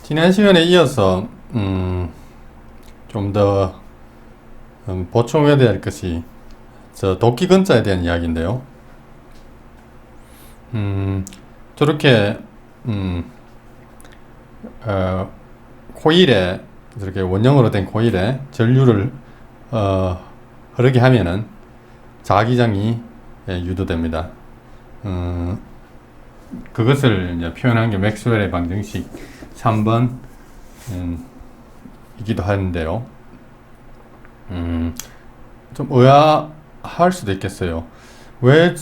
지난 시간에 이어서 좀 더 보충해야 될 것이 도끼 근자에 대한 이야기인데요. 저렇게 코일에 이렇게 원형으로 된 코일에 전류를 흐르게 하면은 자기장이 유도됩니다. 그것을 이제 표현한 게 맥스웰의 방정식 3번 이기도 하는데요. 좀 의아할 수도 있겠어요. 왜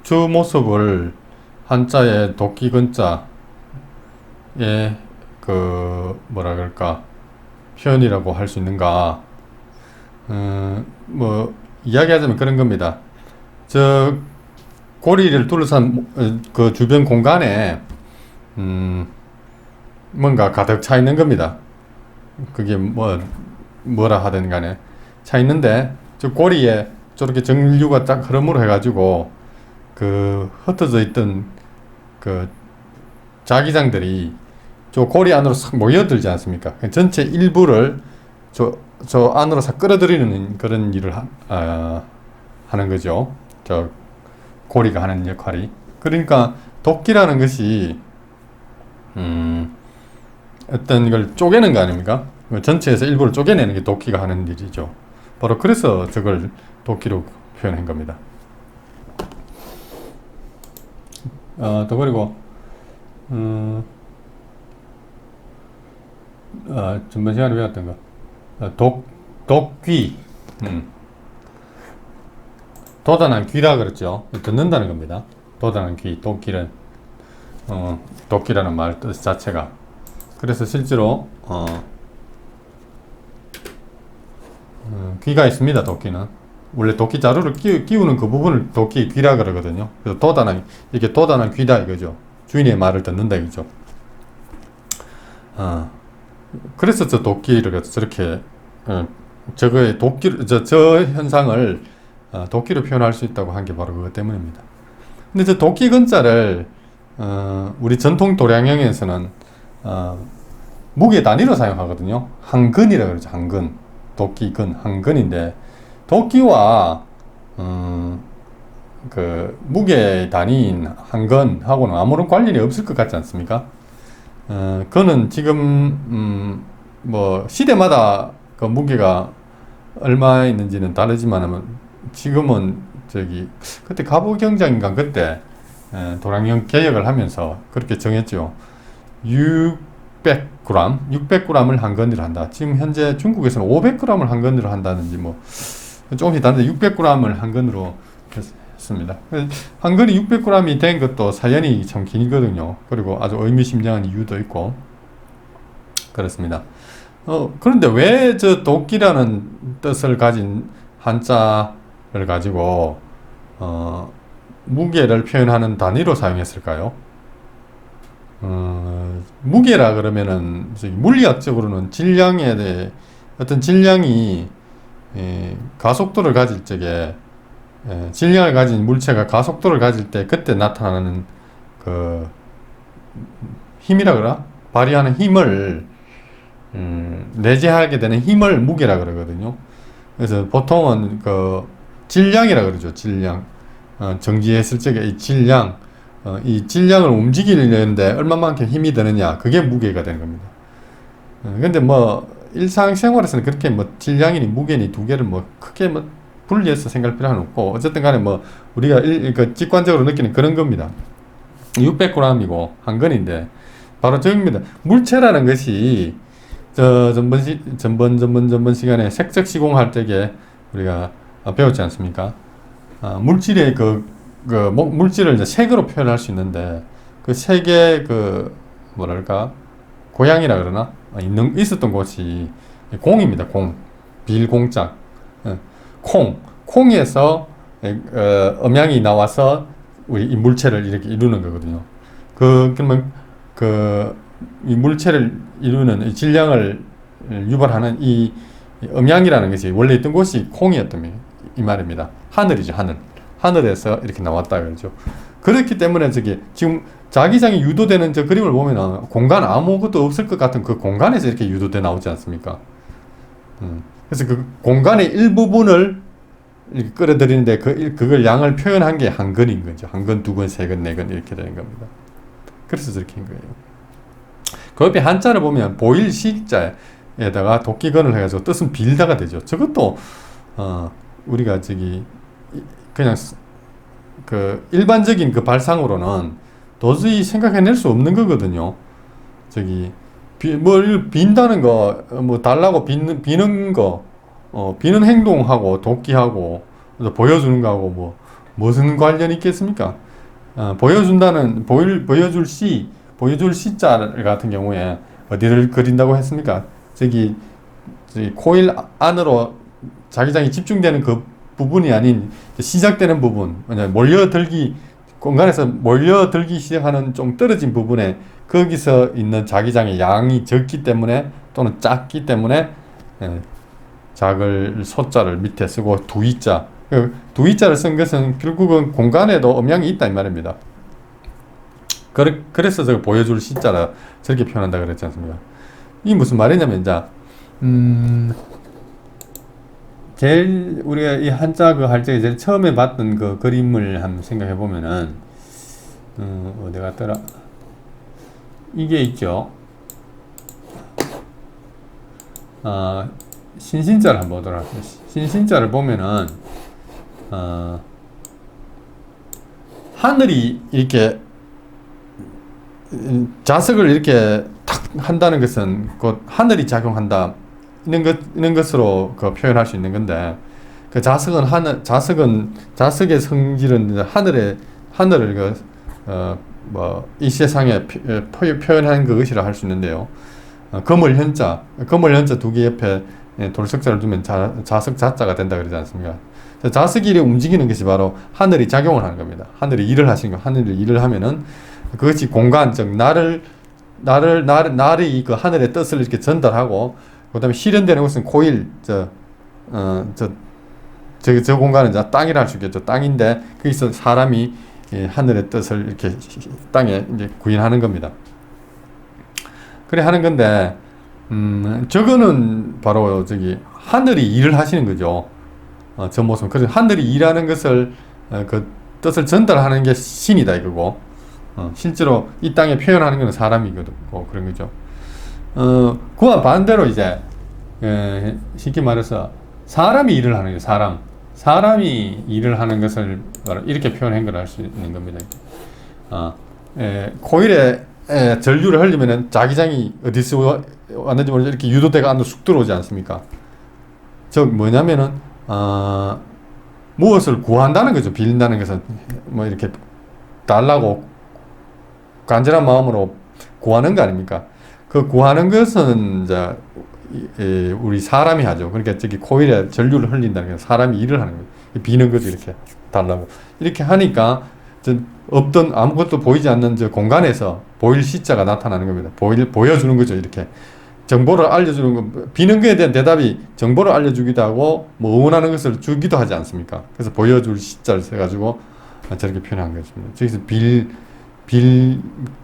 저 모습을 한자에 도끼 근자에 뭐라 그럴까 표현이라고 할 수 있는가? 뭐 이야기하자면 그런 겁니다. 저 고리를 둘러싼 그 주변 공간에 뭔가 가득 차 있는 겁니다. 그게 뭐라 하든 간에 차 있는데 저 고리에 저렇게 전류가 딱 흐름으로 해가지고 그 흩어져 있던 그 자기장들이 저 고리 안으로 싹 모여들지 않습니까? 전체 일부를 저 안으로 싹 끌어들이는 그런 일을 하는 거죠. 저 고리가 하는 역할이. 그러니까 도끼라는 것이 어떤 걸 쪼개는 거 아닙니까? 전체에서 일부를 쪼개내는 게 도끼가 하는 일이죠. 바로 그래서 저걸 도끼로 표현한 겁니다. 또 그리고 전번 시간에 배웠던 거 도귀 도단한 귀라 그랬죠. 듣는다는 겁니다. 도단한 귀, 도끼는 도끼라는 말 뜻 자체가. 그래서 실제로 귀가 있습니다. 도끼는 원래 도끼 자루를 끼우는 그 부분을 도끼 귀라 그러거든요. 그래서 이게 도단한 귀다 이거죠. 주인의 말을 듣는다 이거죠. 그래서 저 도끼를 저렇게 저거의 저 현상을 도끼로 표현할 수 있다고 한 게 바로 그것 때문입니다. 근데 저 도끼 근자를 우리 전통 도량형에서는 무게 단위로 사용하거든요. 한근이라 그러죠. 한근. 도끼근, 한근인데 도끼와 그 무게 단위인 한근하고는 아무런 관련이 없을 것 같지 않습니까? 그거는 지금 뭐 시대마다 그 무게가 얼마 있는지는 다르지만 지금은 그때 가부경장인가 그때 도량형 개혁을 하면서 그렇게 정했죠. 600g을 한근으로 한다. 지금 현재 중국에서는 500g을 한근으로 한다는지 뭐 조금씩 다른데 600g을 한근으로 했습니다. 한근이 600g이 된 것도 사연이 참 길거든요. 그리고 아주 의미심장한 이유도 있고 그렇습니다. 그런데 왜 저 도끼라는 뜻을 가진 한자를 가지고 무게를 표현하는 단위로 사용했을까요? 무게라 그러면은 물리학적으로는 질량에 대해 어떤 질량이 가속도를 가질 적에 질량을 가진 물체가 가속도를 가질 때 그때 나타나는 그 힘이라 그러나 발휘하는 힘을 내재하게 되는 힘을 무게라 그러거든요. 그래서 보통은 그 질량이라 그러죠. 질량. 정지했을 적에 이 질량, 이 질량을 움직이려는데 얼마만큼 힘이 드느냐, 그게 무게가 되는 겁니다. 근데 뭐 일상생활에서는 그렇게 뭐 질량이니 무게니 두 개를 뭐 크게 뭐 분리해서 생각할 필요는 없고 어쨌든 간에 뭐 우리가 그 직관적으로 느끼는 그런 겁니다. 600g이고 한 근인데 바로 저입니다. 물체라는 것이 전번 시간에 색적 시공할 때에 우리가 배웠지 않습니까? 물질의 물질을 이제 색으로 표현할 수 있는데 그 색의 뭐랄까 고향이라 그러나 있었던 곳이 공입니다. 빌공짝 콩에서 음양이 나와서 우리 이 물체를 이렇게 이루는 거거든요. 그러면 이 물체를 이루는 이 질량을 유발하는 이 음양이라는 것이 원래 있던 곳이 콩이었던 이 말입니다. 하늘이죠, 하늘. 하늘에서 이렇게 나왔다 그러죠. 그렇기 때문에 저기 지금 자기장이 유도되는 저 그림을 보면은 공간 아무것도 없을 것 같은 그 공간에서 이렇게 유도돼 나오지 않습니까? 그래서 그 공간의 일부분을 이렇게 끌어들이는데 그걸 양을 표현한 게 한 근인 거죠. 한 근, 두 근, 세 근, 네 근 이렇게 되는 겁니다. 그래서 저렇게 한 거예요. 그 옆에 한자를 보면 보일 시자에다가 도끼근을 해가지고 뜻은 빌다가 되죠. 저것도 우리가 저기 그냥 그 일반적인 그 발상으로는 도저히 생각해낼 수 없는 거거든요. 저기 뭘 빈다는 거, 뭐 달라고 비는 거, 비는 행동하고 도끼하고 보여주는 거하고 뭐 무슨 관련이 있겠습니까? 보여줄 시자 같은 경우에 어디를 그린다고 했습니까? 저기 코일 안으로 자기장이 집중되는 그 부분이 아닌 시작되는 부분, 공간에서 몰려들기 시작하는 좀 떨어진 부분에 거기서 있는 자기장의 양이 적기 때문에 또는 작기 때문에 작을 소자를 밑에 쓰고 두이자, 두이자를 쓴 것은 결국은 공간에도 음양이 있다 이 말입니다. 그래서 저걸 보여줄 시자라 저렇게 표현한다 그랬지 않습니까? 이게 무슨 말이냐면 이제 제일 우리가 이 한자 그 할 때 제일 처음에 봤던 그 그림을 한번 생각해 보면은 어디 갔더라? 이게 있죠. 신신자를 한번 보도록 하겠습니다. 신신자를 보면은 하늘이 이렇게 자석을 이렇게 탁 한다는 것은 곧 하늘이 작용한다 이런 것으로 그 표현할 수 있는 건데, 그 자석의 성질은 하늘을 이 세상에 표현한 그것이라 할 수 있는데요. 거물 현자 두 개 옆에 돌석자를 두면 자석 자자가 된다 그러지 않습니까? 자석이 움직이는 것이 바로 하늘이 작용을 하는 겁니다. 하늘이 일을 하시는 거, 하늘이 일을 하면은 그것이 공간, 즉 날이 그 하늘의 뜻을 이렇게 전달하고, 그다음에 실현되는 것은 코일, 저 공간은 땅이라 할 수 있겠죠. 땅인데 거기서 사람이 하늘의 뜻을 이렇게 땅에 이제 구현하는 겁니다. 그래 하는 건데, 저거는 바로 저기 하늘이 일을 하시는 거죠. 저 모습. 그래서 하늘이 일하는 것을 그 뜻을 전달하는 게 신이다 이거고, 실제로 이 땅에 표현하는 것은 사람이고 그런 거죠. 그와 반대로 이제 쉽게 말해서 사람이 일을 하는 거예요. 사람이 일을 하는 것을 이렇게 표현한 걸 할 수 있는 겁니다. 코일에 전류를 흘리면은 자기장이 어디서 왔는지 모르죠. 이렇게 유도대가 안으로 쑥 들어오지 않습니까? 즉 뭐냐면은 무엇을 구한다는 거죠. 빌린다는 것은 뭐 이렇게 달라고 간절한 마음으로 구하는 거 아닙니까? 그 구하는 것은 이제 우리 사람이 하죠. 그러니까 저기 코일에 전류를 흘린다는 게 사람이 일을 하는 거예요. 비는 거죠. 이렇게 달라고 이렇게 하니까 없던 아무것도 보이지 않는 저 공간에서 보일 시자가 나타나는 겁니다. 보여주는 거죠. 이렇게 정보를 알려주는 거, 비는 거에 대한 대답이 정보를 알려주기도 하고 뭐 응원하는 것을 주기도 하지 않습니까? 그래서 보여줄 시자를 써가지고 저렇게 표현한 것입니다. 저기서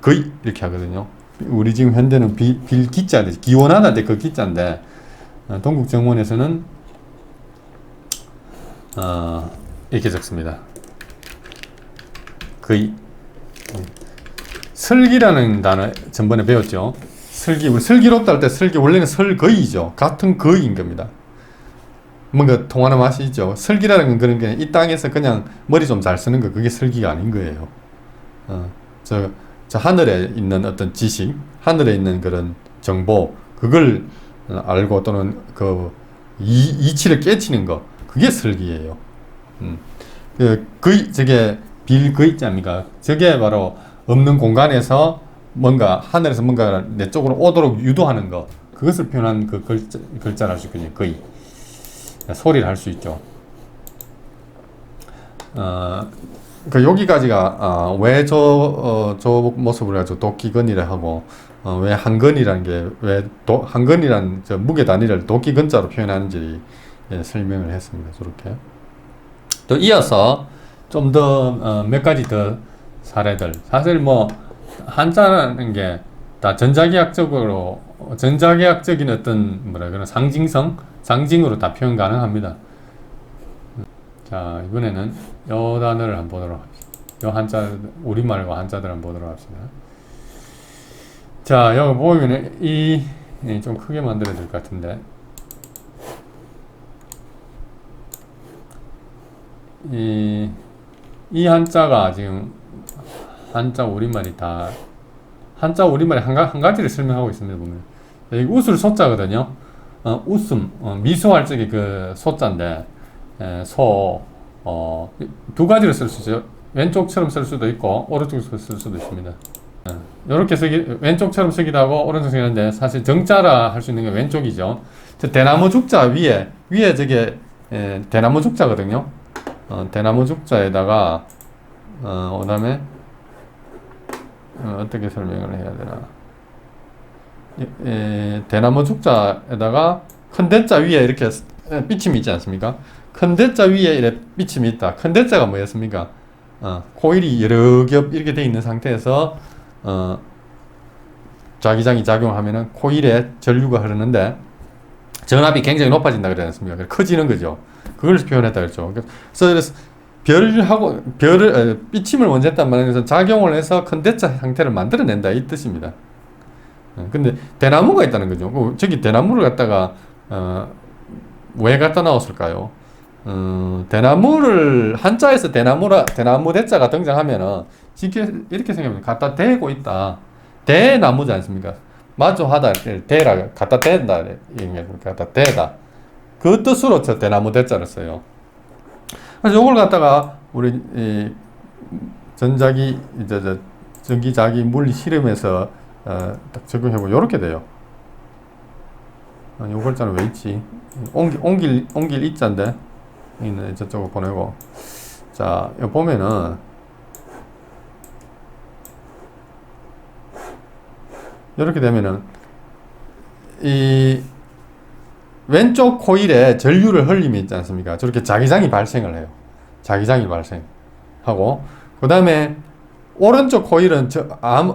거의 이렇게 하거든요. 우리 지금 현대는 기자, 기원하다 때 그 기자인데, 동국 정원에서는 이렇게 적습니다. 거의. 설기라는 단어 전번에 배웠죠. 우리 슬기롭다 할 때 설기 원래는 설거이죠. 같은 거인 겁니다. 뭔가 통하는 맛이 있죠. 설기라는 건 그런 게 이 땅에서 그냥 머리 좀 잘 쓰는 거, 그게 설기가 아닌 거예요. 저 하늘에 있는 어떤 지식, 하늘에 있는 그런 정보, 그걸 알고 또는 그 이치를 깨치는 거, 그게 설기예요. 저게 빌거이자입니까? 저게 바로 없는 공간에서 하늘에서 뭔가 내 쪽으로 오도록 유도하는 거, 그것을 표현한 그 글자를 할 수 있거든요. 거의. 소리를 할 수 있죠. 여기까지가 왜 저 모습을 가지고 도끼근이라 하고, 왜 한근이라는 게 한근이란 저 무게 단위를 도끼근자로 표현하는지 설명을 했습니다. 저렇게. 또 이어서 좀 더 몇 가지 더 사례들. 사실 뭐 한자라는 게 다 전자계약적인 어떤 뭐라 그러나 상징으로 다 표현 가능합니다. 자, 이번에는 요 단어를 한번 보도록 합시다. 요 한자, 우리말과 한자들 한번 보도록 합시다. 자, 여기 보면은 좀 크게 만들어야 될 것 같은데, 이 한자가 지금 한자 우리말이 한 가지를 설명하고 있습니다. 보면 여기 웃을 소자거든요. 웃음, 미소할 적에 그 소자인데, 두 가지를 쓸 수 있어요. 왼쪽처럼 쓸 수도 있고 오른쪽으로 쓸 수도 있습니다. 이렇게 왼쪽처럼 쓰기도 하고 오른쪽 쓰기도 하는데, 사실 정자라 할 수 있는 게 왼쪽이죠. 대나무 죽자 위에 저게 대나무 죽자거든요. 대나무 죽자에다가 그다음에 어떻게 설명을 해야 되나? 대나무 죽자에다가 큰 대자 위에 이렇게 삐침이 있지 않습니까? 큰 대자 위에 이렇게 삐침이 있다. 큰 대자가 뭐였습니까? 코일이 여러 겹 이렇게 돼 있는 상태에서 자기장이 작용하면은 코일에 전류가 흐르는데 전압이 굉장히 높아진다 그러지 않습니까? 커지는 거죠. 그걸 표현했다 그랬죠. 그래서 삐침을 원했단 말은 그래서 작용을 해서 큰 대자 상태를 만들어낸다 이 뜻입니다. 근데 대나무가 있다는 거죠. 저기 대나무를 갖다가 왜 갖다 넣었을까요? 대나무를 한자에서 대나무 대자가 등장하면은 이렇게 생각하면 갖다 대고 있다. 대나무지 않습니까? 마주하다 대라 갖다 댄다 갖다 대다. 그 뜻으로 저 대나무 대자를 써요. 그래서 이걸 갖다가 우리 전기자기 물리 실험에서 딱 적용해보면 이렇게 돼요. 요 글자는 왜 있지? 옮길 이자인데 저쪽으로 보내고, 자 여기 보면은 이렇게 되면은 이 왼쪽 코일에 전류를 흘림이 있지 않습니까? 저렇게 자기장이 발생을 해요. 자기장이 발생하고, 그 다음에 오른쪽 코일은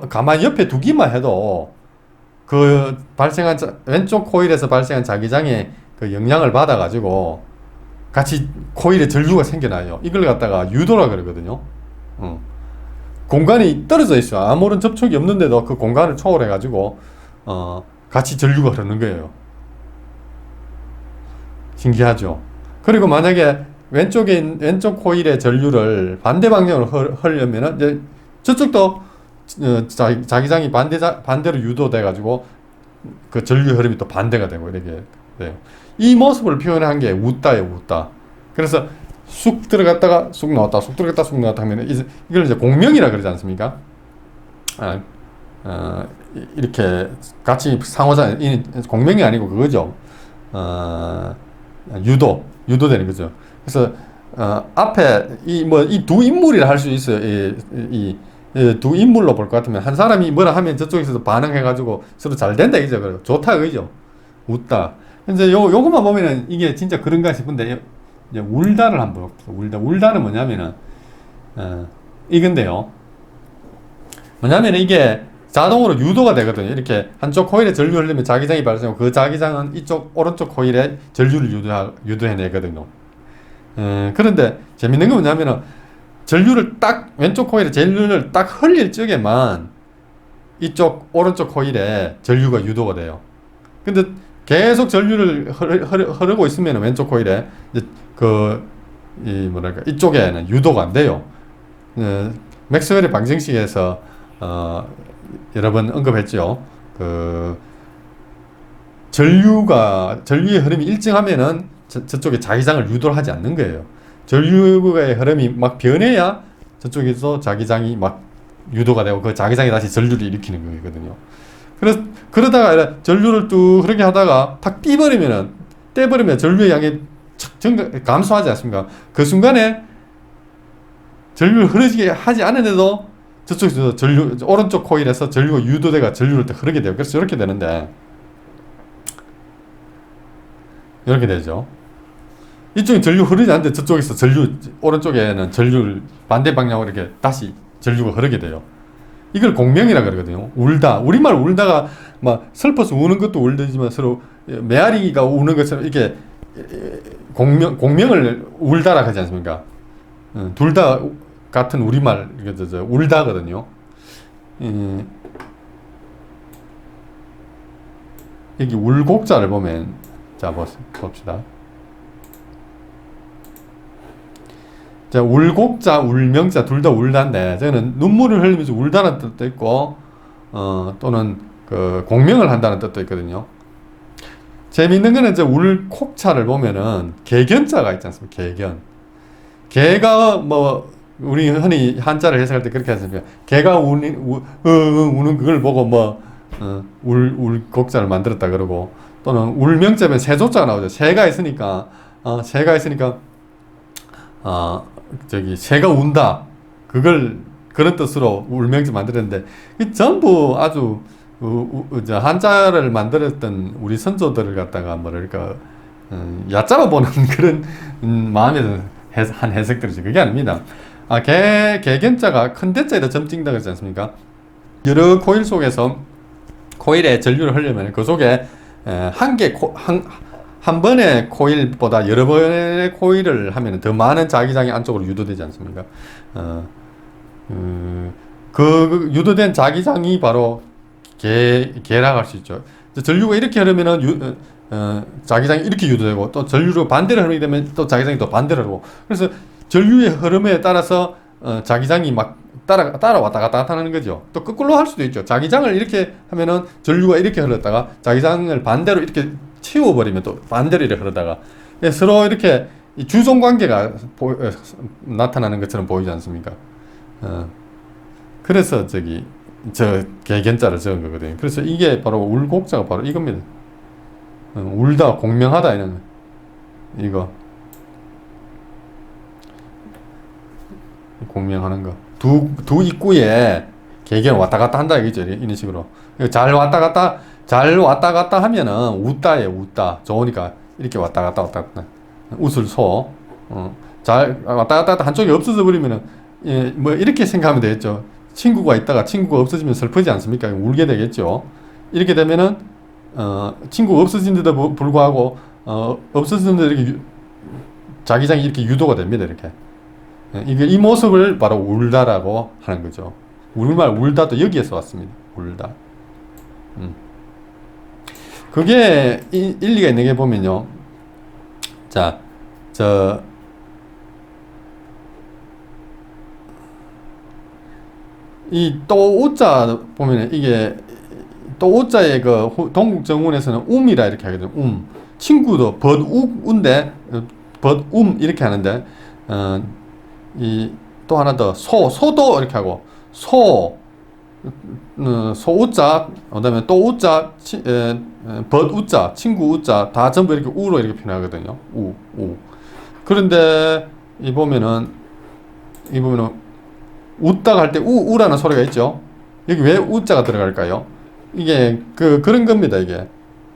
가만히 옆에 두기만 해도 그 왼쪽 코일에서 발생한 자기장의 그 영향을 받아가지고 같이 코일에 전류가 생겨나요. 이걸 갖다가 유도라 그러거든요. 공간이 떨어져 있어요. 아무런 접촉이 없는데도 그 공간을 초월해가지고 같이 전류가 흐르는 거예요. 신기하죠. 그리고 만약에 왼쪽 코일의 전류를 반대 방향으로 흐르려면은 이제 저쪽도 자기장이 반대로 유도돼가지고 그 전류 흐름이 또 반대가 되고 이렇게 돼요. 이 모습을 표현한 게 웃다예요, 웃다. 그래서 쑥 들어갔다가 쑥 나왔다, 쑥 들어갔다 쑥 나왔다 하면 이걸 이제 공명이라 그러지 않습니까? 이렇게 같이 상호작 공명이 아니고 그거죠. 유도되는 거죠. 그래서 앞에 이 두 인물이라 할 수 있어요. 이 두 인물로 볼 것 같으면 한 사람이 뭐라 하면 저쪽에서도 반응해가지고 서로 잘 된다 이죠. 그리고 좋다 그죠. 웃다. 이제 요것만 보면은 이게 진짜 그런가 싶은데, 이제 울다를 한번 볼게요. 울다는 뭐냐면은 이건데요. 뭐냐면은 이게 자동으로 유도가 되거든요. 이렇게 한쪽 코일에 전류 흘리면 자기장이 발생하고 그 자기장은 오른쪽 코일에 전류를 유도해내거든요. 그런데 재밌는 게 뭐냐면은 왼쪽 코일에 전류를 딱 흘릴 적에만 오른쪽 코일에 전류가 유도가 돼요. 근데 계속 전류를 흐르고 있으면 왼쪽 코일에 이쪽에는 유도가 안 돼요. 맥스웰의 방정식에서 여러 번 언급했죠. 전류의 흐름이 일정하면은 저쪽에 자기장을 유도를 하지 않는 거예요. 전류의 흐름이 막 변해야 저쪽에서 자기장이 막 유도가 되고 그 자기장이 다시 전류를 일으키는 거거든요. 그러다가 전류를 뚝 흐르게 하다가 탁 떼버리면 전류의 양이 감소하지 않습니까? 그 순간에 전류를 흐르게 하지 않은데도 저쪽에서 오른쪽 코일에서 전류가 유도돼가 전류를 또 흐르게 돼요. 그래서 이렇게 되는데, 이렇게 되죠. 이쪽에 전류 흐르지 않는데 저쪽에서 오른쪽에는 전류를 반대 방향으로 이렇게 다시 전류가 흐르게 돼요. 이걸 공명이라 그러거든요. 울다. 우리말 울다가 막 슬퍼서 우는 것도 울다지만 서로 메아리가 우는 것처럼 이렇게 공명을 울다라 하지 않습니까? 둘 다 같은 우리말 울다거든요. 여기 울곡자를 보면 자 봅시다. 자, 울곡자, 울명자 둘 다 울다인데 저는 눈물을 흘리면서 울다는 뜻도 있고 또는 그 공명을 한다는 뜻도 있거든요. 재미있는 거는 저 울곡자를 보면은 개견자가 있지 않습니까? 개견. 개가 뭐 우리 흔히 한자를 해석할 때 그렇게 하습니까? 개가 우는 그걸 보고 뭐 울곡자를 만들었다 그러고 또는 울명자면 새조자가 나오죠. 새가 있으니까 저기 새가 운다 그런 뜻으로 울명자 만들었는데 전부 아주 한자를 만들었던 우리 선조들을 갖다가 뭐랄까 얕잡아 보는 그런 마음에서 한 해석들이죠. 그게 아닙니다. 개견자가 큰 대자에다 점 찍는다 그러지 않습니까? 여러 코일 속에서 코일에 전류를 흘리면 그 속에 한 번의 코일보다 여러 번의 코일을 하면 더 많은 자기장이 안쪽으로 유도되지 않습니까? 그 유도된 자기장이 바로 개라고 할 수 있죠. 전류가 이렇게 흐르면은 자기장이 이렇게 유도되고 또 전류로 반대로 흐르게 되면 또 자기장이 또 반대로 흐르고 그래서 전류의 흐름에 따라서 자기장이 막 따라 왔다 갔다 하는 거죠. 또 거꾸로 할 수도 있죠. 자기장을 이렇게 하면은 전류가 이렇게 흘렀다가 자기장을 반대로 이렇게 채워버리면 또 반대로 이렇게 흐르다가 서로 이렇게 주종 관계가 나타나는 것처럼 보이지 않습니까? 그래서 저 개견자를 적은 거거든요. 그래서 이게 바로 울곡자가 바로 이겁니다. 울다 공명하다 이런 이거 공명하는 거. 두 입구에 개견 왔다 갔다 한다 이거죠. 이런 식으로 잘 왔다 갔다 하면은 웃다예요. 웃다 좋으니까 이렇게 왔다 갔다 웃을 소. 잘 왔다 갔다 한쪽이 없어져 버리면은 뭐 이렇게 생각하면 되겠죠. 친구가 있다가 친구가 없어지면 슬프지 않습니까? 울게 되겠죠. 이렇게 되면은 친구가 없어진데도 불구하고 없어졌는데 이렇게 자기장이 이렇게 유도가 됩니다. 이렇게 이 모습을 바로 울다라고 하는 거죠. 우리말 울다도 여기에서 왔습니다. 울다. 그게 일리가 있는 게 보면요. 자, 이 또 우자 보면 이게 또 우자의 그 동국정운에서는 um이라 이렇게 하거든요. 친구도 벗우인데 벗 이렇게 하는데 이 또 하나 더 소도 이렇게 하고 소우자 그다음에 또 우자 벗우자 친구 우자 다 전부 이렇게 우로 이렇게 표현하거든요. 우 그런데 이 보면은 웃다가 할 때 우라는 소리가 있죠. 여기 왜 우자가 들어갈까요? 이게 그런 겁니다. 이게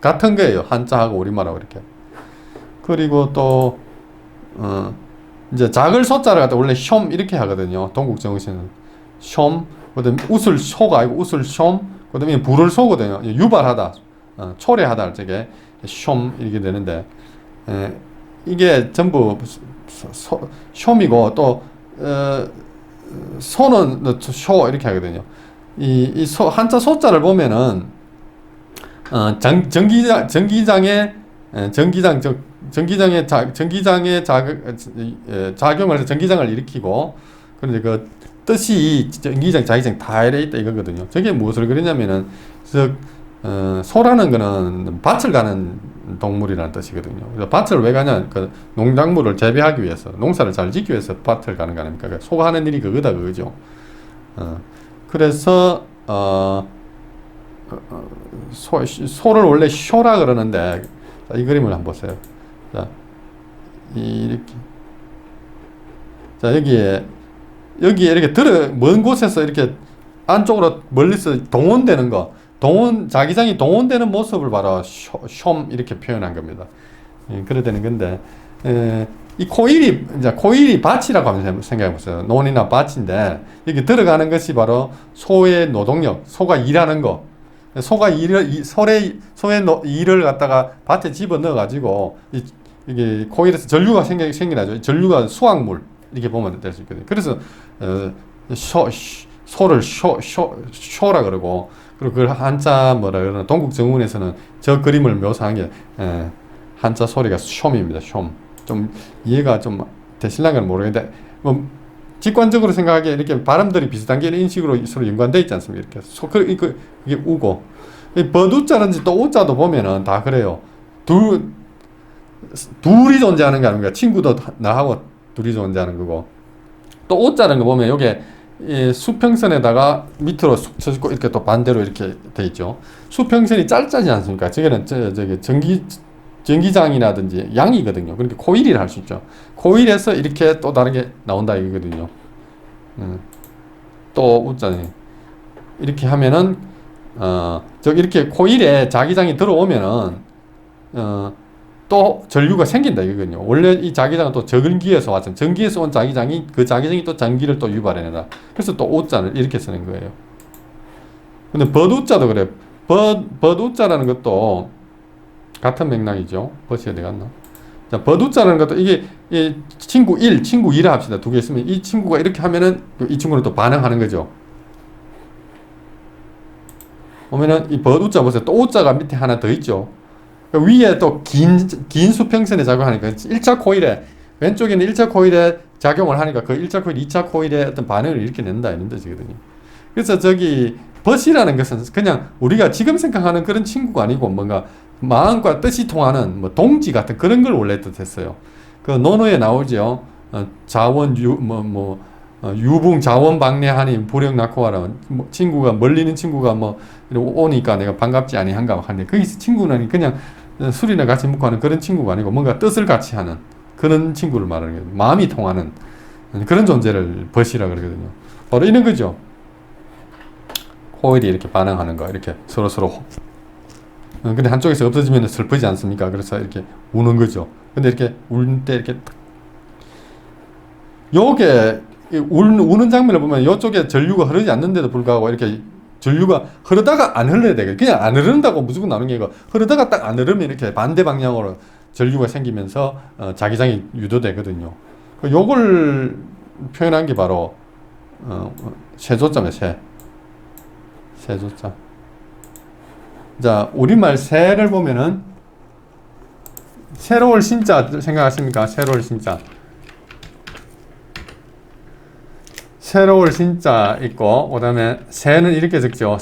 같은 거예요. 한자하고 우리말하고 이렇게. 그리고 또 이제 작을 소자를 갖다 원래 숑 이렇게 하거든요. 동국정신은 숑 그다음에 웃을 소가 아니고 웃을 숑 그다음에 부를 소거든요. 유발하다 초래하다 할 적에 숑 이렇게 되는데 이게 전부 숑이고 또 소는 쇼 이렇게 하거든요. 이 한자 소자를 보면은 전기장의 작용을 해서 전기장을 일으키고 그런데 그 뜻이 전기장, 자기장 다 이래 있다 이거거든요. 저게 무엇을 그러냐면은 소라는 거는 밭을 가는 동물이라는 뜻이거든요. 그래서 밭을 왜 가냐? 그 농작물을 재배하기 위해서, 농사를 잘 짓기 위해서 밭을 가는 거 아닙니까? 그러니까 소가 하는 일이 그거죠. 그래서 소를 원래 쇼라 그러는데 자, 이 그림을 한번 보세요. 자, 이렇게 자 여기에 이렇게 먼 곳에서 이렇게 안쪽으로 멀리서 동원되는 거, 자기장이 동원되는 모습을 바로 숑 이렇게 표현한 겁니다. 그래 되는 건데 이 코일이, 이제 코일이 밭이라고 하면 생각해 보세요. 논이나 밭인데, 여기 들어가는 것이 바로 소의 노동력, 소가 일하는 거. 소가 소의 일을 갖다가 밭에 집어 넣어가지고, 이게 코일에서 전류가 생겨나죠. 전류가 수확물, 이렇게 보면 될 수 있거든요. 그래서, 소를 쇼라 그러고, 그리고 그걸 한자 뭐라 그러나, 동국 정운에서는 저 그림을 묘사한 게, 한자 소리가 숑입니다. 숑. 좀 이해가 좀 되실랑은 모르겠는데, 뭐 직관적으로 생각하기에 이렇게 발음들이 비슷한 게 이런 식으로 서로 연관되어 있지 않습니까? 이렇게 그게 우고, 버두자든지 또 우자도 보면은 다 그래요. 둘이 존재하는 게 아닙니까? 친구도 나하고 둘이 존재하는 거고, 또 우자는 거 보면 요게 이 수평선에다가 밑으로 쑥 쳐지고 이렇게 또 반대로 이렇게 돼 있죠. 수평선이 짧지 않습니까? 저기는 저기 전기장이라든지 양이거든요. 그러니까 코일이라 할 수 있죠. 코일에서 이렇게 또 다른 게 나온다 이거거든요. 또 웃자네. 이렇게 하면은 이렇게 코일에 자기장이 들어오면은 또 전류가 생긴다 이거거든요. 원래 이 자기장은 또 전기에서 왔잖아요. 전기에서 온 자기장이, 그 자기장이 또 전기를 또 유발해낸다. 그래서 또 오자를 이렇게 쓰는 거예요. 근데 버우자도 그래. 버우자라는 것도 같은 맥락이죠. 버시 어디 갔나? 자, 버두자라는 것도 이게 친구 1, 친구 2라 합시다. 두 개 있으면 이 친구가 이렇게 하면은 이 친구는 또 반응하는 거죠. 보면은 이 버두자 보세요. 또 오자가 밑에 하나 더 있죠. 위에 또 긴 수평선에 작용하니까 1차 코일에, 왼쪽에는 1차 코일에 작용을 하니까 그 1차 코일, 2차 코일의 어떤 반응을 이렇게 낸다 이런 뜻이거든요. 그래서 저기 벗이라는 것은 그냥 우리가 지금 생각하는 그런 친구가 아니고 뭔가 마음과 뜻이 통하는 뭐 동지 같은 그런 걸 원래 뜻했어요. 그 논어에 나오죠. 유붕 자원 방래하니 불영 낳고 와라. 뭐 친구가 멀리는 친구가 뭐 오니까 내가 반갑지 아니한가 하는데, 거기서 친구는 그냥 술이나 같이 먹고 하는 그런 친구가 아니고 뭔가 뜻을 같이 하는 그런 친구를 말하는 거예요. 마음이 통하는 그런 존재를 벗이라 그러거든요. 바로 이런 거죠. 코일이 이렇게 반응하는 거, 이렇게 서로. 근데 한쪽에서 없어지면 슬프지 않습니까? 그래서 이렇게 우는 거죠. 근데 이렇게 울 때 이렇게 요게 우는 장면을 보면 이쪽에 전류가 흐르지 않는데도 불구하고 이렇게 전류가 흐르다가 안 흘러야 되겠. 그냥 안 흐른다고 무조건 나오는 게 아니고, 흐르다가 딱 안 흐르면 이렇게 반대 방향으로 전류가 생기면서 자기장이 유도되거든요. 요걸 표현한 게 바로 세조자입니다. 세조자. 자, 우리말 새를 보면은 새로울 신자 생각하십니까? 새로울 신자. 새로울 신자 있고, 그 다음에 새는 이렇게 적죠.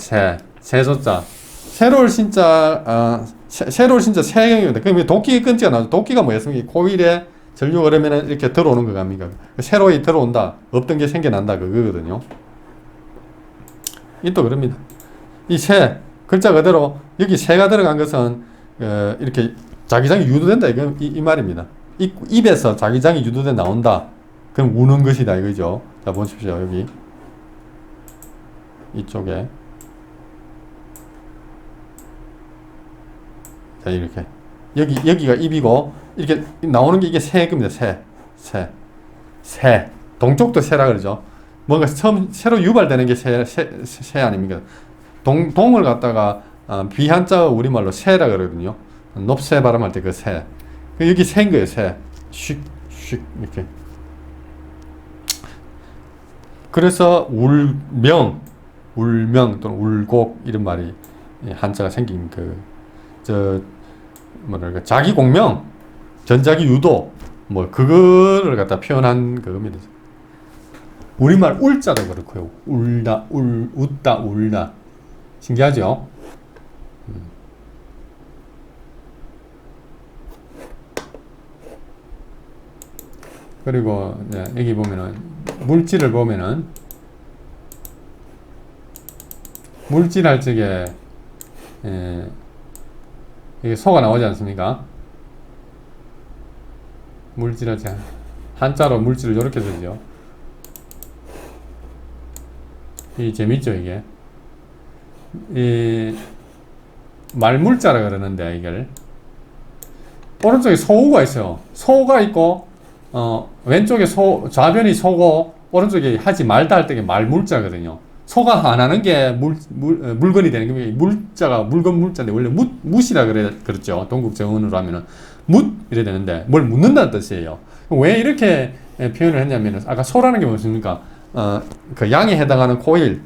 세조자. 새로울 신자, 새로울 신자 새경입니다. 그럼 도끼 끊지가 나오죠. 도끼가 뭐였습니까? 코일에 전류가 그러면 이렇게 들어오는 거 아닙니까? 새로이 들어온다. 없던 게 생겨난다. 그거거든요. 이 또 그럽니다. 이 새, 글자 그대로 여기 새가 들어간 것은 이렇게 자기장이 유도된다. 이 말입니다. 입에서 자기장이 유도돼 나온다. 그럼 우는 것이다 이거죠. 자, 보십시오. 여기 이쪽에, 자, 이렇게 여기가 입이고 이렇게 나오는 게 이게 새일 겁니다. 새. 동쪽도 새라 그러죠. 뭔가 처음 새로 유발되는 게 새 아닙니까? 동을 갖다가 비한자 우리말로 새라 그러거든요. 높새 발음할 때 그 새. 여기 새인 거예요. 새. 슉 이렇게. 그래서 울명 또는 울곡 이런 말이 한자가 생긴 자기 공명, 전자기 유도 뭐 그거를 갖다 표현한 그겁니다. 우리말 울자도 그렇고요. 울다, 웃다, 울다. 신기하죠? 그리고 여기 보면은 물질을 보면은 물질할 적에 이게 소가 나오지 않습니까? 물질할 적 한자로 물질을 이렇게 쓰죠. 이 재밌죠 이게. 이 말물자라 그러는데 이걸 오른쪽에 소우가 있어요. 소가 있고 왼쪽에 좌변이 소고 오른쪽에 하지 말다 할 때 말물자거든요. 소가 안 하는 게 물건이 되는 겁니다. 물자가 물건 물자인데 원래 묻이라 그랬죠. 동국 정원으로 하면은 묻 이래 되는데 뭘 묻는다는 뜻이에요. 왜 이렇게 표현을 했냐면은 아까 소라는 게 무엇입니까? 그 양에 해당하는 코일,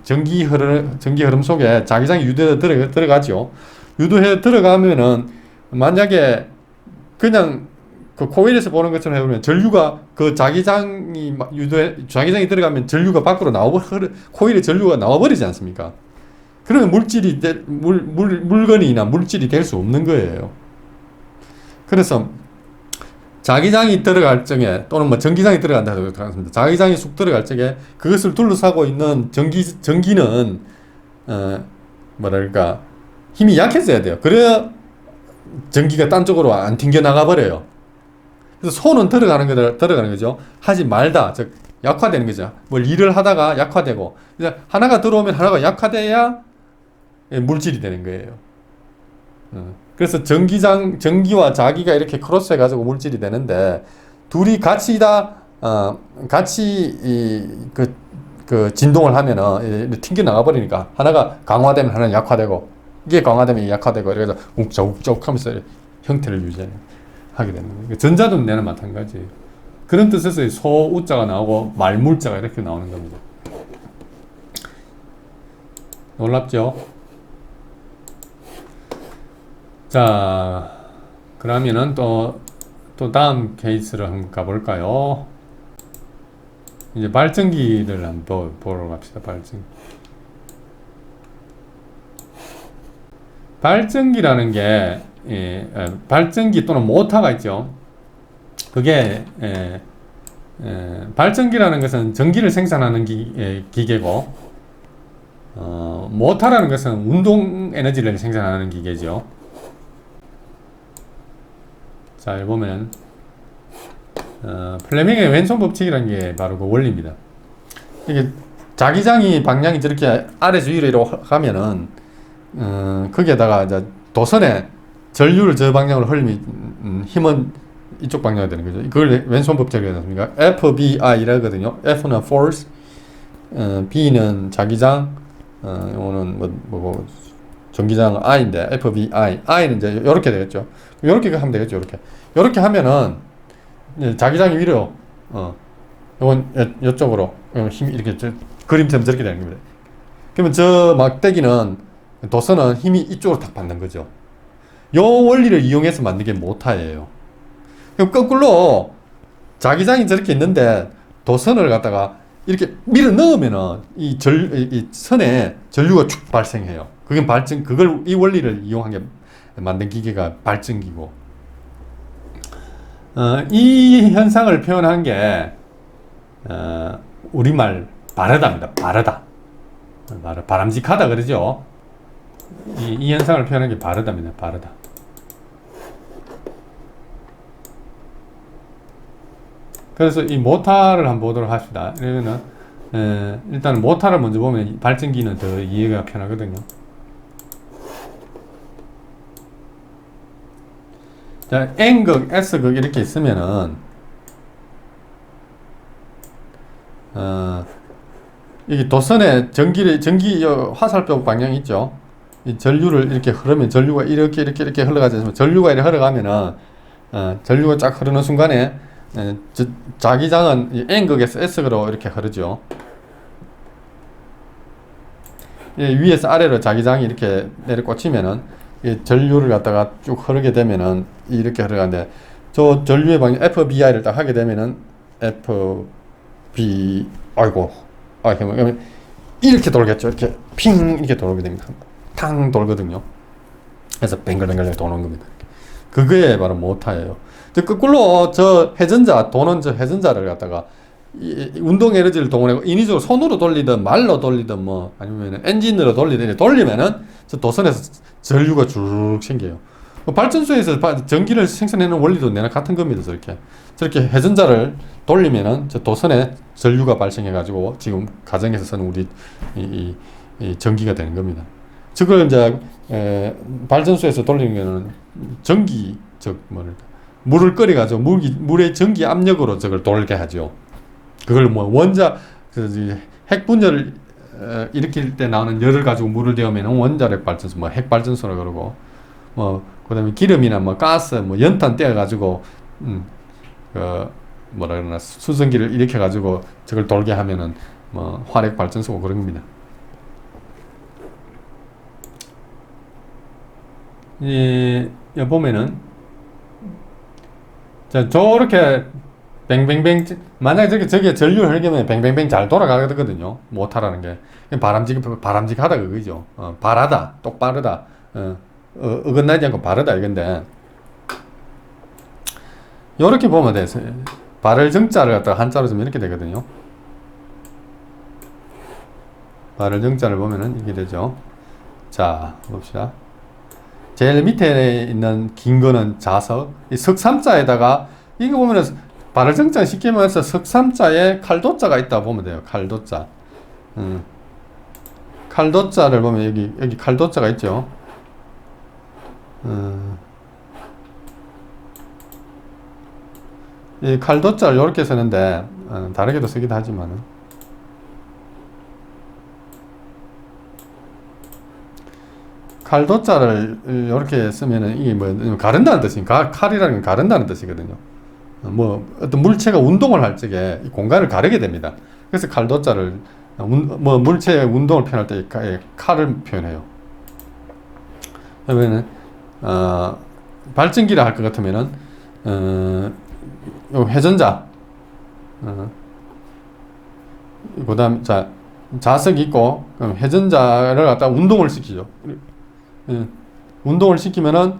전기 흐름 속에 자기장이 유도해 들어가죠. 유도해 들어가면은 만약에 그냥 그 코일에서 보는 것처럼 해보면 전류가 그 자기장이 들어가면 전류가 밖으로 코일에 전류가 나와버리지 않습니까? 그러면 물건이나 물질이 될 수 없는 거예요. 그래서 자기장이 들어갈 적에 또는 뭐 전기장이 들어간다고 하겠습니다. 자기장이 쑥 들어갈 적에 그것을 둘러싸고 있는 전기는 뭐랄까 힘이 약해져야 돼요. 그래야 전기가 딴 쪽으로 안 튕겨 나가 버려요. 그래서 소는 들어가는 거죠. 하지 말다, 즉 약화되는 거죠. 뭘 일을 하다가 약화되고 이제 하나가 들어오면 하나가 약화돼야 물질이 되는 거예요. 그래서 전기와 자기가 이렇게 크로스해 가지고 물질이 되는데 둘이 같이 그 진동을 하면은 튕겨 나가 버리니까 하나가 강화되면 하나는 약화되고 이게 강화되면 약화되고 이래서 욱적욱적 하면서 형태를 유지하게 되는 거예요. 전자도내는 마찬가지예요. 그런 뜻에서 소우자가 나오고 말물자가 이렇게 나오는 겁니다. 놀랍죠? 자, 그러면은 또 다음 케이스를 한번 가볼까요? 이제 발전기를 한번 보러 갑시다. 발전기라는 게 발전기 또는 모터가 있죠. 그게 발전기라는 것은 전기를 생산하는 기계고 모터라는 것은 운동 에너지를 생산하는 기계죠. 자, 여기 보면 플레밍의 왼손 법칙이라는 게 바로 그 원리입니다. 이게 자기장이 방향이 저렇게 아래에서 위로 가면은 거기에다가 이제 도선에 전류를 저 방향으로 흘리면 힘은 이쪽 방향이 되는 거죠. 그걸 왼손 법칙이라고 합니까? FBI라거든요. F는 force, B는 자기장, 이거는 뭐 전기장 I인데 FBI, I는 이제 이렇게 되겠죠. 이렇게 하면 되겠죠. 이렇게 하면은 자기장이 위로, 이건 이쪽으로 힘이 이렇게 그림처럼 저렇게 되는 겁니다. 그러면 저 막대기는 도선은 힘이 이쪽으로 딱 받는 거죠. 요 원리를 이용해서 만든 게 모터예요. 그럼 거꾸로 자기장이 저렇게 있는데 도선을 갖다가 이렇게 밀어 넣으면은 이 선에 전류가 쭉 발생해요. 이 원리를 이용한 게 만든 기계가 발전기고, 이 현상을 표현한 게 우리말 바르다입니다. 바람직하다 그러죠. 이 현상을 표현한 게 바르다입니다. 바르다. 그래서 이 모터를 한번 보도록 합시다. 그러면은 일단 모터를 먼저 보면 발전기는 더 이해가 편하거든요. 자, N극, S극 이렇게 있으면은 여기 도선에 전기 화살표 방향이 있죠. 이 전류를 이렇게 흐르면 전류가 이렇게 흘러가지 않습니까? 전류가 이렇게 흘러가면은 전류가 쫙 흐르는 순간에 자기장은 N극에서 S극으로 이렇게 흐르죠. 위에서 아래로 자기장이 이렇게 내려 꽂히면은 이 전류를 갖다가 쭉 흐르게 되면은 이렇게 흐르는데 저 전류의 방향 FBI를 딱 하게 되면은 이렇게 돌겠죠. 이렇게 핑 이렇게 돌게 됩니다. 탕 돌거든요. 그래서 뱅글뱅글 도는 겁니다. 그게 바로 모터예요. 거꾸로 도는 저 회전자를 갖다가 운동 에너지를 동원하고 인위적으로 손으로 돌리든 말로 돌리든 뭐 아니면 엔진으로 돌리면은 저 도선에서 전류가 쭉 생겨요. 발전소에서 전기를 생산하는 원리도 내나 같은 겁니다. 저렇게 회전자를 돌리면은 저 도선에 전류가 발생해 가지고 지금 가정에서 쓰는 우리 이 전기가 되는 겁니다. 저걸 이제 발전소에서 돌리는 거는 물을 끓여가지고 물의 전기 압력으로 저걸 돌게 하죠. 그걸 뭐 핵분열 일으킬 때 나오는 열을 가지고 물을 데우면 원자력 발전소, 뭐 핵발전소라 그러고, 뭐 그다음에 기름이나 뭐 가스, 뭐 연탄 떼어가지고 뭐라 그러나 수증기를 일으켜가지고 저걸 돌게 하면은 뭐 화력 발전소고 그런 겁니다. 여기 보면은 자, 저렇게 뱅뱅뱅, 만약에 저게 전류를 흘리면 뱅뱅뱅 잘 돌아가거든요. 모터라는 게 바람직하다 그거죠. 바라다, 똑바르다, 어긋나지 않고 바르다 이건데, 요렇게 보면 돼. 발을 정자를 갖다가 한자로 좀 이렇게 되거든요. 발을 정자를 보면은 이렇게 되죠. 자, 봅시다. 제일 밑에 있는 긴 거는 자석, 이 석삼자에다가 이거 보면은 발을 정자 쉽게 말해서 석삼자에 칼도자가 있다 보면 돼요. 칼도자. 칼도자를 보면 여기 칼도자가 있죠. 이 칼도자를 이렇게 쓰는데 다르게도 쓰기도 하지만은 칼도자를 이렇게 쓰면은 이게 뭐 가른다는 뜻이니까 칼이라는 건 가른다는 뜻이거든요. 뭐 어떤 물체가 운동을 할 적에 이 공간을 가르게 됩니다. 그래서 칼도자를 뭐 물체의 운동을 표현할 때 칼을 표현해요. 그러면은 발전기라 할 것 같으면은 요 회전자, 그다음 자석이 있고 그럼 회전자를 갖다 운동을 시키죠. 운동을 시키면은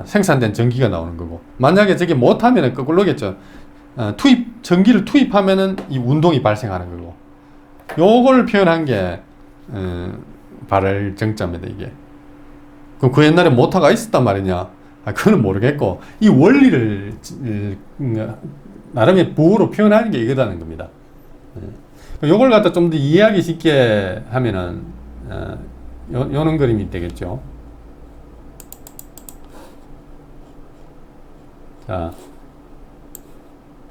생산된 전기가 나오는 거고, 만약에 저게 못하면은 거꾸로겠죠. 전기를 투입하면은 이 운동이 발생하는 거고, 요걸 표현한 게 발열 정자입니다. 이게 그 옛날에 모터가 있었단 말이냐? 그거는 모르겠고, 이 원리를 나름의 부호로 표현하는 게 이거다는 겁니다. 요걸 갖다 좀 더 이해하기 쉽게 하면은 요런 그림이 되겠죠. 자,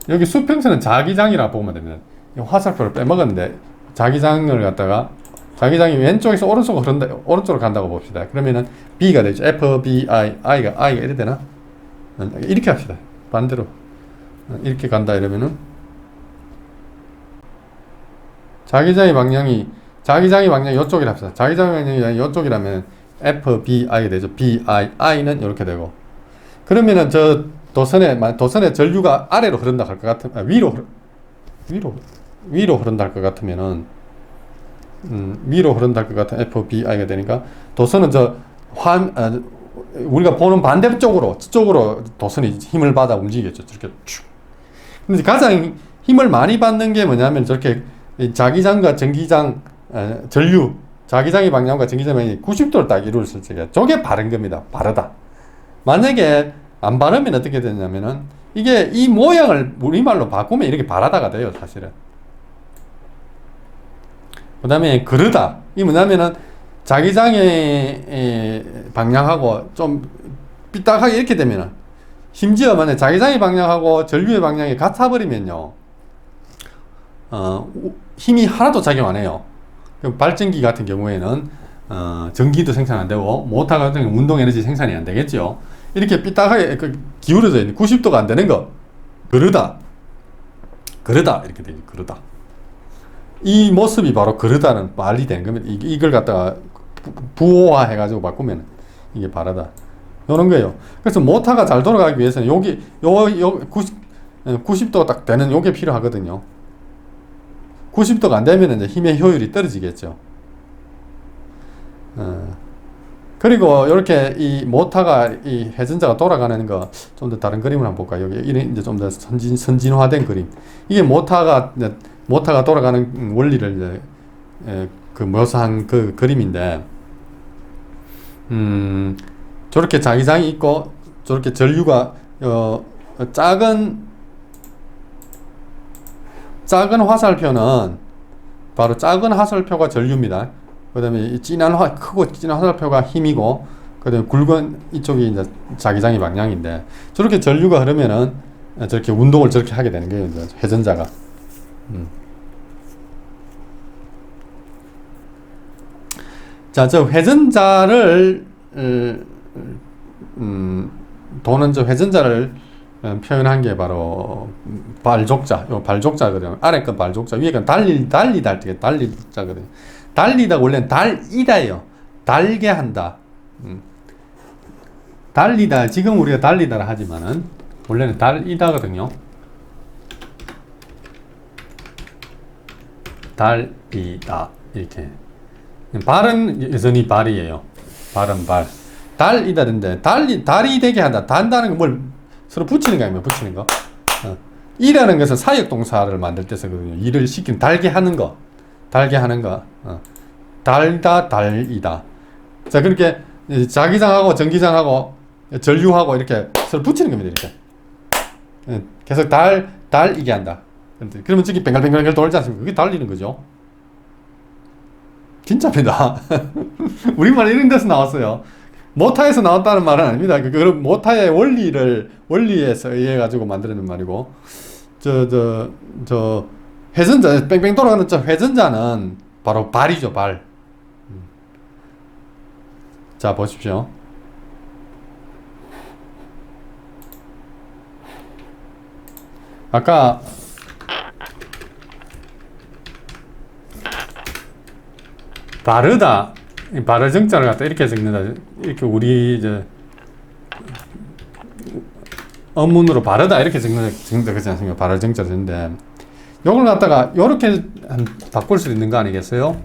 여기 수평선은 자기장이라 보면 됩니다. 화살표를 빼먹었는데 자기장을 갖다가 자기장이 왼쪽에서 오른쪽으로 간다고 봅시다. 그러면은 B가 되죠. F, B, I가 이래 되나? 이렇게 합시다. 반대로. 이렇게 간다 이러면은 자기장의 방향이 이쪽이라 합시다. 자기장의 방향이 이쪽이라면 F, B, I가 되죠. B, I는 이렇게 되고. 그러면은 저 도선의 전류가 아래로 흐른다 할 것 같으면, 위로 흐른다 할 것 같으면은, 위로 흐른다 할 것 같은 FBI가 되니까, 도선은 우리가 보는 반대쪽으로, 저쪽으로 도선이 힘을 받아 움직이겠죠. 저렇게 쭉. 근데 가장 힘을 많이 받는 게 뭐냐면, 저렇게 자기장과 전기장, 자기장의 방향과 전기장 방향이 90도를 딱 이루었을 적에, 저게 바른 겁니다. 바르다. 만약에 안 바르면 어떻게 되냐면은, 이게 이 모양을 우리말로 바꾸면 이렇게 바라다가 돼요, 사실은. 그 다음에 그르다. 이 뭐냐면은 자기장의 방향하고 좀 삐딱하게 이렇게 되면은, 심지어 만약 자기장의 방향하고 전류의 방향이 같아버리면요, 힘이 하나도 작용 안 해요. 발전기 같은 경우에는 전기도 생산 안 되고, 모터 같은 경우는 운동 에너지 생산이 안 되겠죠. 이렇게 삐딱하게 기울어져 있는 90도가 안 되는 거, 그르다 이렇게 되죠. 그르다. 이 모습이 바로 그르다는 말이 되는 겁니다. 이걸 갖다가 부호화 해가지고 바꾸면 이게 바르다. 이런 거예요. 그래서 모터가 잘 돌아가기 위해서는 90도가 딱 되는 요게 필요하거든요. 90도가 안 되면 이제 힘의 효율이 떨어지겠죠. 그리고 이렇게 이 모터가 이 회전자가 돌아가는 거 좀 더 다른 그림을 한번 볼까요? 여기 이제 좀 더 선진화된 그림. 이게 모터가 돌아가는 원리를 이제 묘사한 그 그림인데, 저렇게 자기장이 있고 저렇게 전류가 작은 화살표는 바로 작은 화살표가 전류입니다. 그 다음에 크고 진한 화살표가 힘이고, 그다음에 굵은 이쪽이 이제 자기장의 방향인데 저렇게 전류가 흐르면은 저렇게 운동을 저렇게 하게 되는 거예요. 이제 회전자가. 자, 저 회전자를 도는 저 회전자를 표현한 게 바로 발족자, 요 발족자거든요. 아래 건 발족자, 위에 건 달리다 할 때 달리자거든요. 달리다 원래는 달이다예요. 달게 한다. 달리다, 지금 우리가 달리다라 하지만은 원래는 달이다거든요. 달이다 이렇게. 발은 여전히 발이에요. 발은 발. 달이다는데 달이 되게 한다. 단다는 건 뭘 서로 붙이는 거 아니면 붙이는 거. 이라는 것은 사역 동사를 만들 때 쓰거든요. 일을 시키는 달게 하는 거. 달게 하는 거. 달다 달이다. 자, 그렇게 자기장하고 전기장하고 전류하고 이렇게 서로 붙이는 겁니다. 이렇게. 계속 달이게 한다. 그러면 저기 뱅글뱅글 돌지 않습니까? 그게 달리는 거죠. 진짜입니다. 우리말 이런 데서 나왔어요. 모타에서 나왔다는 말은 아닙니다. 그 모타의 원리에서 의해 가지고 만들어낸 말이고, 회전자, 뺑뺑 돌아가는 저 회전자는 바로 발이죠, 발. 자, 보십시오. 아까 바르다, 바르 정자를 갖다 이렇게 적는다. 이렇게 우리 이제 어문으로 바르다 이렇게 적는다 그렇지 않습니까? 바르 정자를 적는데 요걸 갖다가 요렇게 바꿀 수 있는 거 아니겠어요?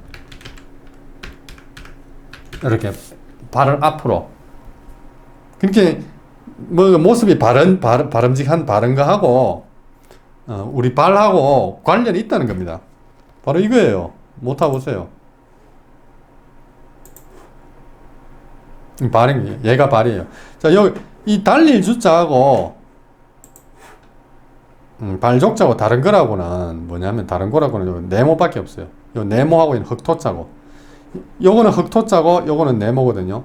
이렇게 발을 앞으로. 그렇게 뭐 모습이 바람직한 바른 거 하고 우리 발하고 관련이 있다는 겁니다. 바로 이거예요. 못하 보세요. 발이 얘가 발이에요. 자, 여기 이 달릴 주자하고 발족자하고 다른 거라고는 뭐냐면 다른 거라고는 네모밖에 없어요. 요 네모하고 있는 흑토자고 요거는 흑토자고 요거는 네모거든요.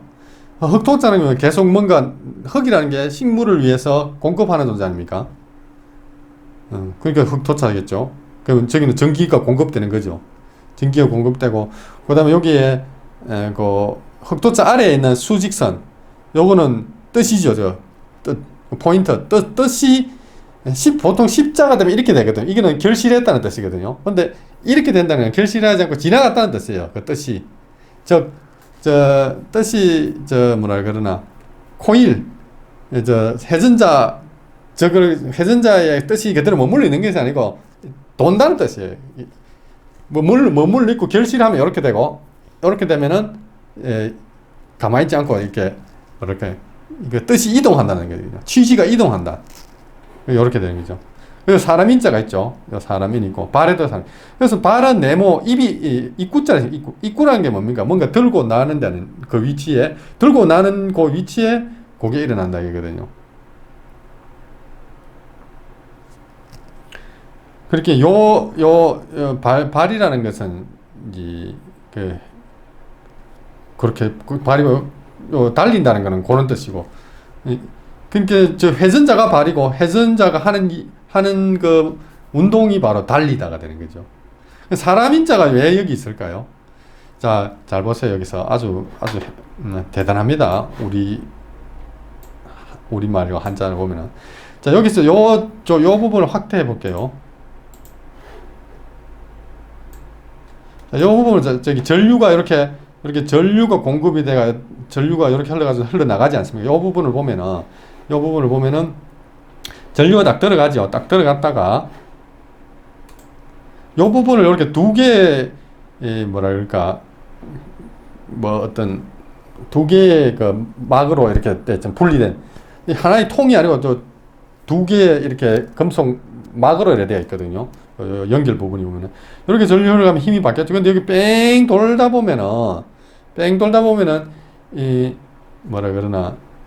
흑토자는 계속 뭔가 흑이라는 게 식물을 위해서 공급하는 존재 아닙니까? 그러니까 흑토자겠죠. 그럼 저기는 전기가 공급되는 거죠. 전기가 공급되고 그다음에 여기에 그 흑토자 아래에 있는 수직선 요거는 뜻이죠. 포인트 뜻이 보통 십자가 되면 이렇게 되거든요. 이거는 결실했다는 뜻이거든요. 근데 이렇게 된다는 건 결실하지 않고 지나갔다는 뜻이에요. 그 뜻이 뜻이 뭐라 그러나 코일 회전자 회전자의 뜻이 그대로 머물러 있는 것이 아니고 돈다는 뜻이에요. 머물러 있고 결실하면 이렇게 되고 이렇게 되면은 가만히 있지 않고 이렇게 뜻이 이동한다는 거예요. 취지가 이동한다. 이렇게 되는 거죠. 그래서 사람 인자가 있죠. 사람인 있고 발에도 사람. 그래서 발은 네모 입이 입구자를 입구라는 게 뭡니까? 뭔가 들고 나는 데는 그 위치에 들고 나는 그 위치에 그게 일어난다 이거거든요. 그렇게 발이라는 것은 그렇게 발이 달린다는 거는 그런 뜻이고. 그러니까 저 회전자가 발이고 회전자가 하는 그 운동이 바로 달리다가 되는 거죠. 사람 인자가 왜 여기 있을까요? 자, 잘 보세요. 여기서 아주 대단합니다. 우리말과 한자를 보면은. 자, 여기서 요 부분을 확대해 볼게요. 자, 요 부분은 저기 전류가 이렇게 전류가 공급이 돼가 전류가 이렇게 흘러나가지 않습니까? 요 부분을 보면은 전류가 딱 들어가죠. 딱 들어갔다가 요 부분을 이렇게 두 개의 두 개의 그 막으로 이렇게 좀 분리된 하나의 통이 아니고 두 개의 이렇게 금속 막으로 이렇게 되어 있거든요. 연결 부분이 보면은 이렇게 전류 흘러가면 힘이 받겠죠. 근데 여기 뺑 돌다 보면은 이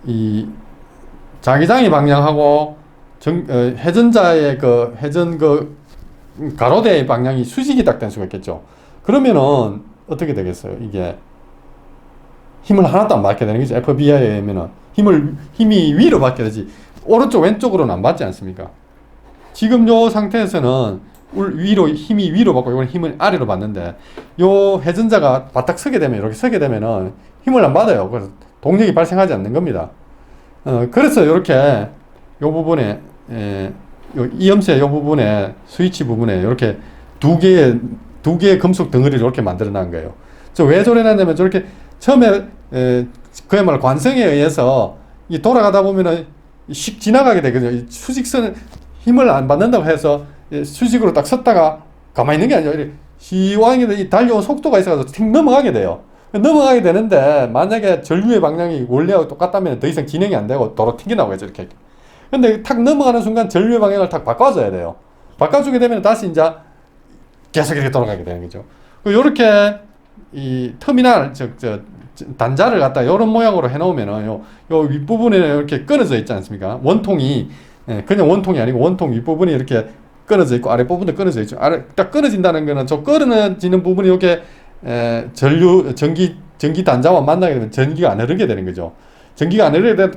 이 자기장의 방향하고 회전자의 회전 가로대의 방향이 수직이 딱 된 수가 있겠죠. 그러면은 어떻게 되겠어요? 이게 힘을 하나도 안 받게 되는 거죠. FBI에 의하면은 힘이 위로 받게 되지 오른쪽 왼쪽으로는 안 받지 않습니까? 지금 요 상태에서는 힘이 위로 받고 이건 힘을 아래로 받는데 요 회전자가 바닥 서게 되면 이렇게 서게 되면은 힘을 안 받아요. 그래서 동력이 발생하지 않는 겁니다. 그래서 이렇게 요 부분에 요 이음새 요 부분에 스위치 부분에 이렇게 두 개의 금속 덩어리를 이렇게 만들어 놓은 거예요. 왜 저래놨냐면 저렇게 처음에 그야말로 관성에 의해서 이 돌아가다 보면은 씩 지나가게 되거든요. 수직선은 힘을 안 받는다고 해서 수직으로 딱 섰다가 가만히 있는 게 아니라 이렇게 시원하게 달려온 속도가 있어서 ทิ้ 넘어가게 돼요. 넘어가게 되는데 만약에 전류의 방향이 원래하고 똑같다면 더 이상 진행이 안 되고 도로 튕겨나오겠죠. 이렇게. 근데 탁 넘어가는 순간 전류의 방향을 탁 바꿔줘야 돼요. 바꿔주게 되면 다시 이제 계속 이렇게 돌아가게 되는 거죠. 이렇게 이 터미널, 단자를 갖다 이런 모양으로 해놓으면은 요 윗부분에 이렇게 끊어져 있지 않습니까? 원통이, 그냥 원통이 아니고 원통 윗부분이 이렇게 끊어져 있고 아랫부분도 끊어져 있죠. 딱 끊어진다는 거는 저 끊어지는 부분이 이렇게 전기 단자와 만나게 되면 전기가 안 흐르게 되는 거죠. 전기가 안 흐르게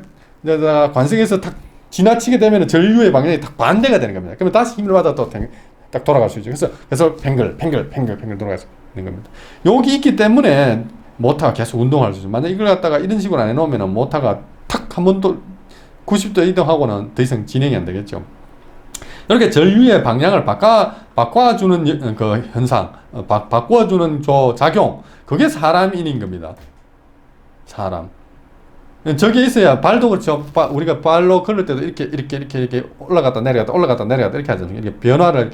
되다 관성에서 탁 지나치게 되면 전류의 방향이 딱 반대가 되는 겁니다. 그러면 다시 힘을 받아 또 딱 돌아갈 수 있죠. 그래서 팽글 돌아가서 있는 겁니다. 여기 있기 때문에 모터가 계속 운동할 수 있죠. 만약 이걸 갖다가 이런 식으로 안 해놓으면 모터가 탁 한 번 또 90도 이동하고는 더 이상 진행이 안 되겠죠. 이렇게 전류의 방향을 바꿔주는 그 현상, 바꿔주는 작용, 그게 사람 인인 겁니다. 사람. 저게 있어야 발도 그렇죠. 우리가 발로 걸을 때도 이렇게 올라갔다 내려갔다 이렇게 하죠. 이렇게 변화를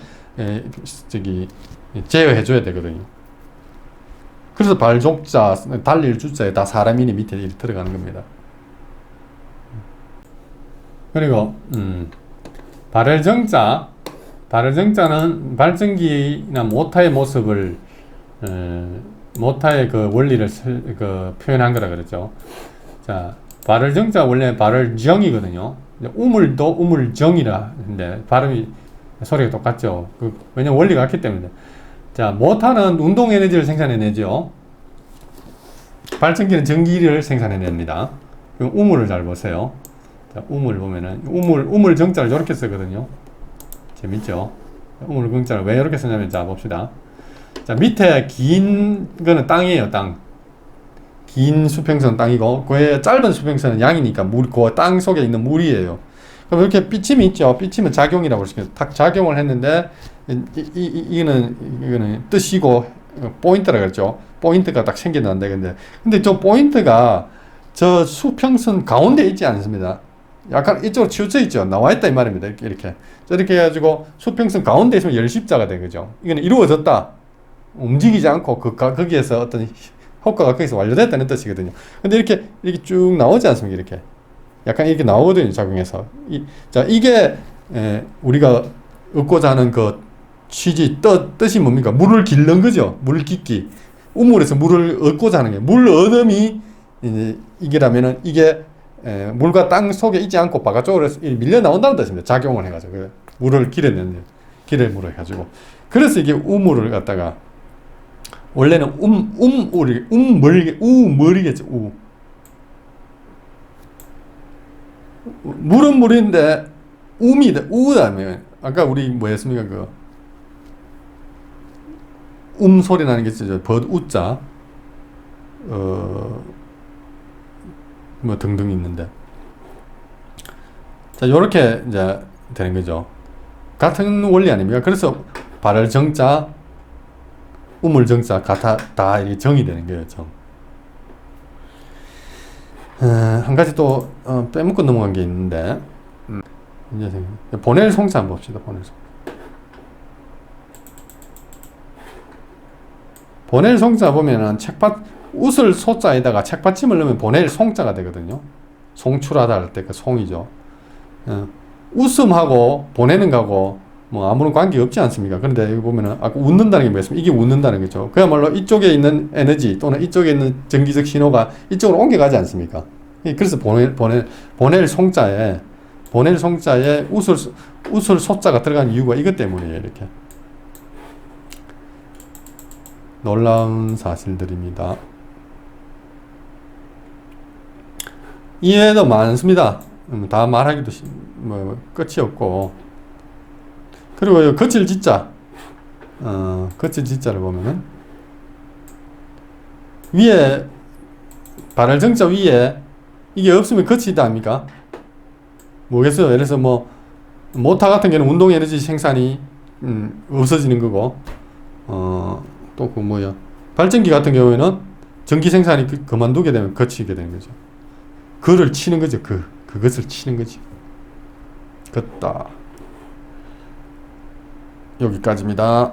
제어해 줘야 되거든요. 그래서 발족자, 달릴 주자에 다 사람인이 밑에 들어가는 겁니다. 그리고 발열정자는 발전기나 모터의 모습을 모터의 그 원리를 표현한 거라 그랬죠. 자, 발열정자 원래 발열정이거든요. 우물도 우물정이라 하는데 발음이 소리가 똑같죠. 왜냐면 원리가 같기 때문에. 자, 모터는 운동 에너지를 생산해내죠. 발전기는 전기를 생산해냅니다. 그럼 우물을 잘 보세요. 자, 우물 보면은 우물 정자를 이렇게 쓰거든요. 재밌죠? 우물 정자를 왜 이렇게 쓰냐면, 자 봅시다. 자, 밑에 긴 거는 땅이에요. 긴 수평선 땅이고, 그 짧은 수평선은 양이니까 그 땅 속에 있는 물이에요. 그럼 이렇게 삐침이 있죠. 삐침은 작용이라고 볼 수 있어요. 딱 작용을 했는데 이거는 뜻이고 포인트라 그랬죠. 포인트가 딱 생겨난다. 근데 저 포인트가 저 수평선 가운데 있지 않습니다. 약간 이쪽으로 치우쳐 있죠. 나와 있다 이 말입니다. 이렇게 해가지고 수평선 가운데 있으면 열십자가 된 거죠. 이거는 이루어졌다. 움직이지 않고 거기에서 어떤 효과가 거기서 완료됐다는 뜻이거든요. 근데 이렇게 쭉 나오지 않습니까? 이렇게 약간 이렇게 나오거든요. 작용해서. 자, 이게 우리가 얻고자 하는 그 취지, 뜻이 뭡니까? 물을 길는 거죠. 물 깃기. 우물에서 물을 얻고자 하는 게, 물 얻음이 이게라면은 이게 물과 땅 속에 있지 않고 바깥쪽으로 밀려 나온다는 뜻입니다. 작용을 해가지고 물을 기름으로 해가지고. 그래서 이게 우물을 갖다가 원래는 우물이겠죠. 물은 물인데 우다면 아까 우리 뭐였습니까? 그 소리 나는 게 있죠. 우자 뭐 등등 있는데, 자, 요렇게 이제 되는 거죠. 같은 원리 아닙니까? 그래서 발열정자, 우물정자 다 이게 정이 되는 거예요. 정. 한 가지 또 빼먹고 넘어간 게 있는데, 이제 보넬 송자 한번 봅시다. 보넬 송자 보면은 웃을 소자에다가 책받침을 넣으면 보넬 송자가 되거든요. 송출하다 할 때 그 송이죠. 웃음하고 보내는 거하고 뭐 아무런 관계 없지 않습니까? 그런데 여기 보면은 아까 웃는다는 게 뭐였습니까? 이게 웃는다는 거죠. 그야말로 이쪽에 있는 에너지 또는 이쪽에 있는 전기적 신호가 이쪽으로 옮겨가지 않습니까? 그래서 보넬 송자에 웃을 소자가 들어간 이유가 이것 때문이에요. 이렇게 놀라운 사실들입니다. 이외에도 많습니다. 다 말하기도 뭐 끝이 없고. 그리고 이 거칠 지자, 거칠 지자를 보면은 위에 발을 정자 위에 이게 없으면 거치다 아닙니까? 뭐겠어요? 예를 들어서 뭐 모터 같은 경우는 운동 에너지 생산이 없어지는 거고, 또 그 뭐야, 발전기 같은 경우에는 전기 생산이 그만두게 되면 거치게 되는 거죠. 그를 치는 거죠. 그것을 치는 거지. 걷다. 여기까지입니다.